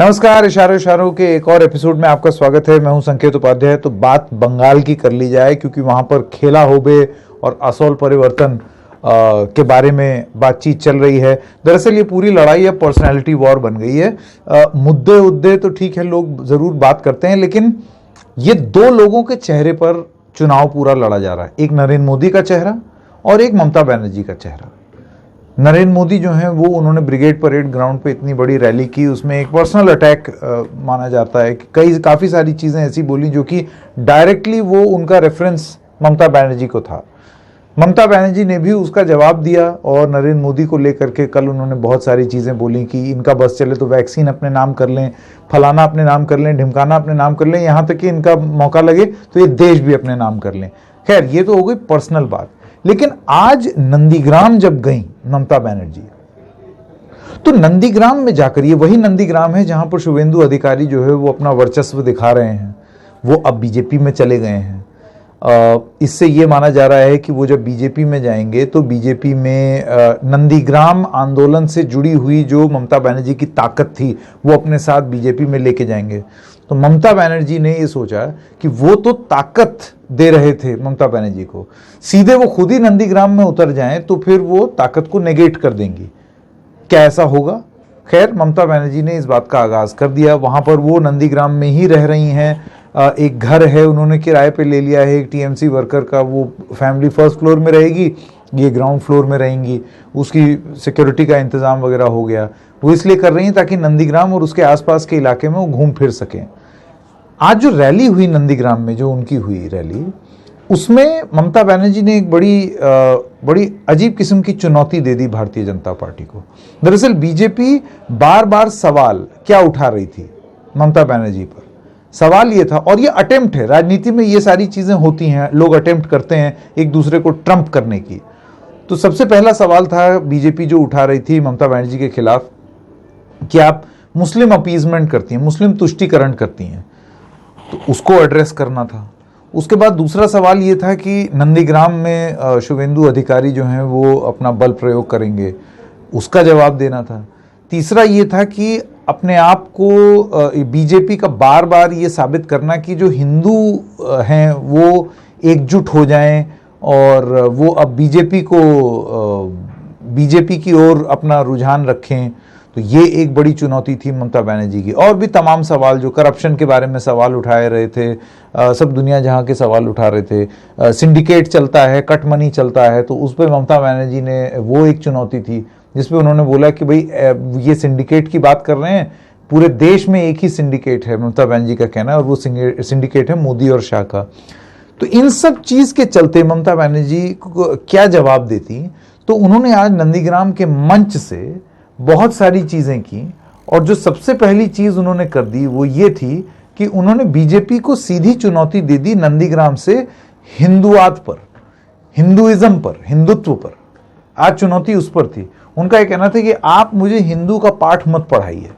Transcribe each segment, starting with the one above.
नमस्कार, इशारों इशारों के एक और एपिसोड में आपका स्वागत है। मैं हूं संकेत उपाध्याय। तो बात बंगाल की कर ली जाए, क्योंकि वहां पर खेला होबे और असोल परिवर्तन के बारे में बातचीत चल रही है। दरअसल ये पूरी लड़ाई अब पर्सनैलिटी वॉर बन गई है। मुद्दे तो ठीक है, लोग जरूर बात करते हैं, लेकिन ये दो लोगों के चेहरे पर चुनाव पूरा लड़ा जा रहा है। एक नरेंद्र मोदी का चेहरा और एक ममता बनर्जी का चेहरा। नरेंद्र मोदी जो हैं वो उन्होंने ब्रिगेड परेड ग्राउंड पे इतनी बड़ी रैली की, उसमें एक पर्सनल अटैक माना जाता है कि काफ़ी सारी चीज़ें ऐसी बोली जो कि डायरेक्टली वो उनका रेफरेंस ममता बनर्जी को था। ममता बनर्जी ने भी उसका जवाब दिया और नरेंद्र मोदी को लेकर के कल उन्होंने बहुत सारी चीज़ें बोली कि इनका बस चले तो वैक्सीन अपने नाम कर लें, फलाना अपने नाम कर लें, ढिमकाना अपने नाम कर लें, यहाँ तक कि इनका मौका लगे तो ये देश भी अपने नाम कर लें। खैर, ये तो हो गई पर्सनल बात। लेकिन आज नंदीग्राम जब गई ममता बनर्जी, तो नंदीग्राम में जाकर, ये वही नंदीग्राम है जहां पर शुवेंदु अधिकारी जो है वो अपना वर्चस्व दिखा रहे हैं। वो अब बीजेपी में चले गए हैं। इससे ये माना जा रहा है कि वो जब बीजेपी में जाएंगे तो बीजेपी में नंदीग्राम आंदोलन से जुड़ी हुई जो ममता बनर्जी की ताकत थी वो अपने साथ बीजेपी में लेके जाएंगे। तो ममता बनर्जी ने ये सोचा कि वो तो ताकत दे रहे थे ममता बनर्जी को, सीधे वो खुद ही नंदीग्राम में उतर जाएं तो फिर वो ताकत को नेगेट कर देंगी। क्या ऐसा होगा? खैर, ममता बनर्जी ने इस बात का आगाज कर दिया। वहां पर वो नंदीग्राम में ही रह रही हैं। एक घर है उन्होंने किराए पे ले लिया है एक टीएमसी वर्कर का। वो फैमिली फर्स्ट फ्लोर में रहेगी, ये ग्राउंड फ्लोर में रहेंगी। उसकी सिक्योरिटी का इंतजाम वगैरह हो गया। वो इसलिए कर रही हैं ताकि नंदीग्राम और उसके आसपास के इलाके में वो घूम फिर सकें। आज जो रैली हुई नंदीग्राम में, जो उनकी हुई रैली, उसमें ममता बनर्जी ने एक बड़ी अजीब किस्म की चुनौती दे दी भारतीय जनता पार्टी को। दरअसल बीजेपी बार बार सवाल क्या उठा रही थी ममता बनर्जी पर? सवाल ये था, और ये अटेम्प्ट है, राजनीति में ये सारी चीजें होती हैं, लोग अटेम्प्ट करते हैं एक दूसरे को ट्रम्प करने की। तो सबसे पहला सवाल था बीजेपी जो उठा रही थी ममता बनर्जी के खिलाफ कि आप मुस्लिम अपीजमेंट करती हैं, मुस्लिम तुष्टीकरण करती हैं, तो उसको एड्रेस करना था। उसके बाद दूसरा सवाल ये था कि नंदीग्राम में शुवेंदु अधिकारी जो हैं वो अपना बल प्रयोग करेंगे, उसका जवाब देना था। तीसरा ये था कि अपने आप को बीजेपी का बार बार ये साबित करना कि जो हिंदू हैं वो एकजुट हो जाएं और वो अब बीजेपी की ओर अपना रुझान रखें। तो ये एक बड़ी चुनौती थी ममता बनर्जी की। और भी तमाम सवाल, जो करप्शन के बारे में सवाल उठाए रहे थे, सब दुनिया जहां के सवाल उठा रहे थे। सिंडिकेट चलता है, कट मनी चलता है, तो उस पर ममता बनर्जी ने, वो एक चुनौती थी जिसपे उन्होंने बोला कि भाई ये सिंडिकेट की बात कर रहे हैं, पूरे देश में एक ही सिंडिकेट है, ममता बनर्जी का कहना है, और वो सिंडिकेट है मोदी और शाह का। तो इन सब चीज के चलते ममता बनर्जी को क्या जवाब देती? तो उन्होंने आज नंदीग्राम के मंच से बहुत सारी चीजें की, और जो सबसे पहली चीज उन्होंने कर दी वो ये थी कि उन्होंने बीजेपी को सीधी चुनौती दे दी नंदीग्राम से हिंदुवाद पर, हिंदुइज्म पर, हिंदुत्व पर। आज चुनौती उस पर थी। उनका यह कहना था कि आप मुझे हिंदू का पाठ मत पढ़ाइए।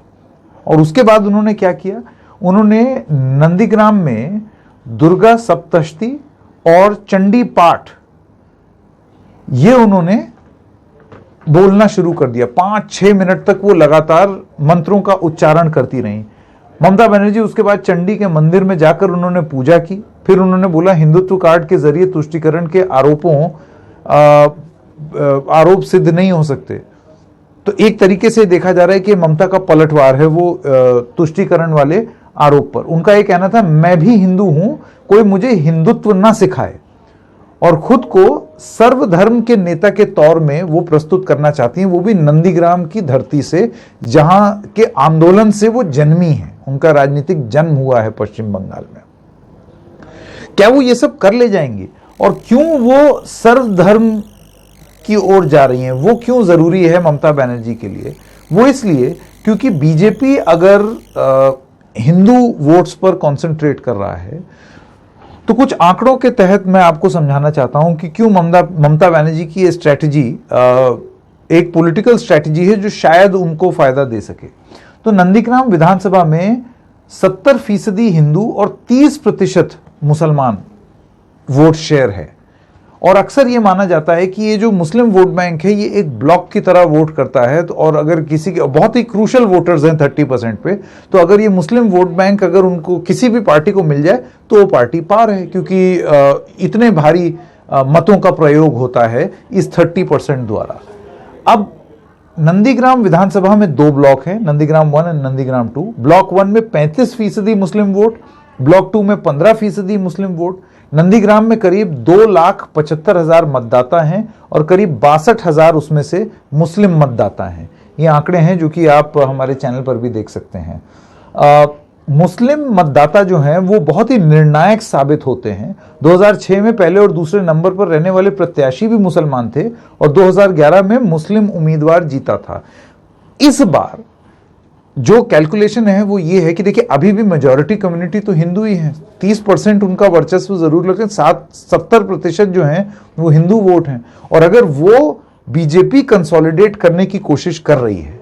और उसके बाद उन्होंने क्या किया? उन्होंने नंदीग्राम में दुर्गा सप्तशती और चंडी पाठ, ये उन्होंने बोलना शुरू कर दिया। 5-6 मिनट तक वो लगातार मंत्रों का उच्चारण करती रही ममता बनर्जी। उसके बाद चंडी के मंदिर में जाकर उन्होंने पूजा की। फिर उन्होंने बोला हिंदुत्व कार्ड के जरिए तुष्टीकरण के आरोप सिद्ध नहीं हो सकते। तो एक तरीके से देखा जा रहा है कि ममता का पलटवार है वो तुष्टीकरण वाले आरोप पर। उनका यह कहना था, मैं भी हिंदू हूं, कोई मुझे हिंदुत्व ना सिखाए। और खुद को सर्वधर्म के नेता के तौर में वो प्रस्तुत करना चाहती हैं, वो भी नंदीग्राम की धरती से, जहां के आंदोलन से वो जन्मी हैं। उनका राजनीतिक जन्म हुआ है पश्चिम बंगाल में। क्या वो ये सब कर ले जाएंगी? और क्यों वो सर्वधर्म की ओर जा रही हैं? वो क्यों जरूरी है ममता बनर्जी के लिए? वो इसलिए क्योंकि बीजेपी अगर हिंदू वोट्स पर कंसंट्रेट कर रहा है, तो कुछ आंकड़ों के तहत मैं आपको समझाना चाहता हूं कि क्यों ममता बनर्जी की ये स्ट्रैटेजी एक पॉलिटिकल स्ट्रैटेजी है जो शायद उनको फायदा दे सके। तो नंदीग्राम विधानसभा में 70% हिंदू और 30% मुसलमान वोट शेयर है। और अक्सर ये माना जाता है कि ये जो मुस्लिम वोट बैंक है ये एक ब्लॉक की तरह वोट करता है, तो और अगर किसी के बहुत ही क्रूशल वोटर्स हैं 30% पे, तो अगर ये मुस्लिम वोट बैंक अगर उनको किसी भी पार्टी को मिल जाए तो वो पार्टी पार है, क्योंकि इतने भारी मतों का प्रयोग होता है इस 30% द्वारा। अब नंदीग्राम विधानसभा में 2 ब्लॉक हैं, नंदीग्राम 1 और नंदीग्राम 2। ब्लॉक 1 में 35% मुस्लिम वोट, ब्लॉक 2 में 15% मुस्लिम वोट। नंदीग्राम में करीब 2,75,000 मतदाता हैं और करीब 62,000 उसमें से मुस्लिम मतदाता हैं। ये आंकड़े हैं जो कि आप हमारे चैनल पर भी देख सकते हैं। मुस्लिम मतदाता जो हैं वो बहुत ही निर्णायक साबित होते हैं। 2006 में पहले और दूसरे नंबर पर रहने वाले प्रत्याशी भी मुसलमान थे और 2011 में मुस्लिम उम्मीदवार जीता था। इस बार जो कैलकुलेशन है वो ये है कि देखिए अभी भी मेजॉरिटी कम्युनिटी तो हिंदू ही है, 30% उनका वर्चस्व जरूर, लेकिन 70% जो है वो हिंदू वोट हैं। और अगर वो बीजेपी कंसोलिडेट करने की कोशिश कर रही है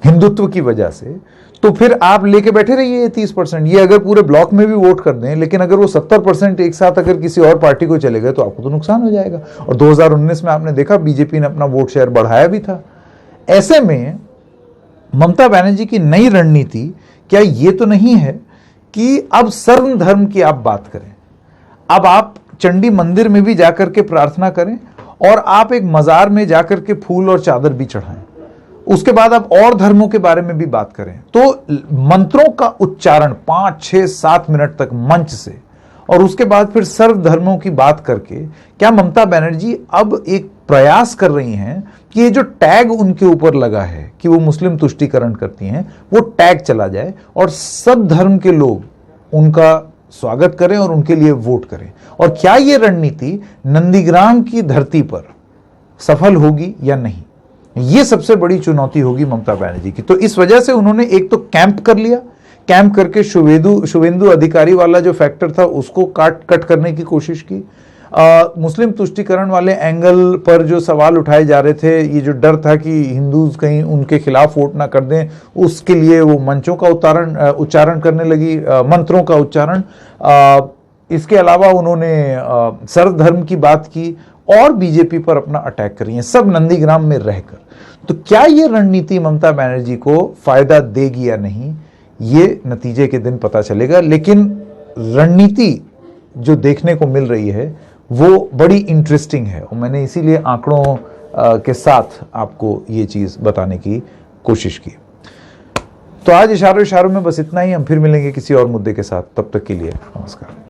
हिंदुत्व की वजह से, तो फिर आप लेके बैठे रहिए ये 30%। ये अगर पूरे ब्लॉक में भी वोट कर दें, लेकिन अगर वो 70% एक साथ अगर किसी और पार्टी को चले गए तो आपको तो नुकसान हो जाएगा। और 2019 में आपने देखा बीजेपी ने अपना वोट शेयर बढ़ाया भी था। ऐसे में ममता बनर्जी की नई रणनीति क्या ये तो नहीं है कि अब सर्व धर्म की आप बात करें, अब आप चंडी मंदिर में भी जाकर के प्रार्थना करें और आप एक मजार में जाकर के फूल और चादर भी चढ़ाएं, उसके बाद आप और धर्मों के बारे में भी बात करें, तो मंत्रों का उच्चारण 5, 6, 7 मिनट तक मंच से, और उसके बाद फिर सर्व धर्मों की बात करके, क्या ममता बनर्जी अब एक प्रयास कर रही हैं कि ये जो टैग उनके ऊपर लगा है कि वो मुस्लिम तुष्टीकरण करती हैं, वो टैग चला जाए और सब धर्म के लोग उनका स्वागत करें और उनके लिए वोट करें? और क्या ये रणनीति नंदीग्राम की धरती पर सफल होगी या नहीं, ये सबसे बड़ी चुनौती होगी ममता बनर्जी की। तो इस वजह से उन्होंने एक तो कैंप कर लिया, कैंप करके शुभेंदु अधिकारी वाला जो फैक्टर था उसको कट करने की कोशिश की। मुस्लिम तुष्टीकरण वाले एंगल पर जो सवाल उठाए जा रहे थे, ये जो डर था कि हिंदूज कहीं उनके खिलाफ वोट ना कर दें, उसके लिए वो मंचों का उच्चारण करने लगी, मंत्रों का उच्चारण। इसके अलावा उन्होंने सर्वधर्म की बात की और बीजेपी पर अपना अटैक कर रही है, सब नंदीग्राम में रहकर। तो क्या ये रणनीति ममता बनर्जी को फायदा देगी या नहीं, ये नतीजे के दिन पता चलेगा। लेकिन रणनीति जो देखने को मिल रही है वो बड़ी इंटरेस्टिंग है और मैंने इसीलिए आंकड़ों के साथ आपको ये चीज बताने की कोशिश की। तो आज इशारों में बस इतना ही। हम फिर मिलेंगे किसी और मुद्दे के साथ, तब तक के लिए नमस्कार।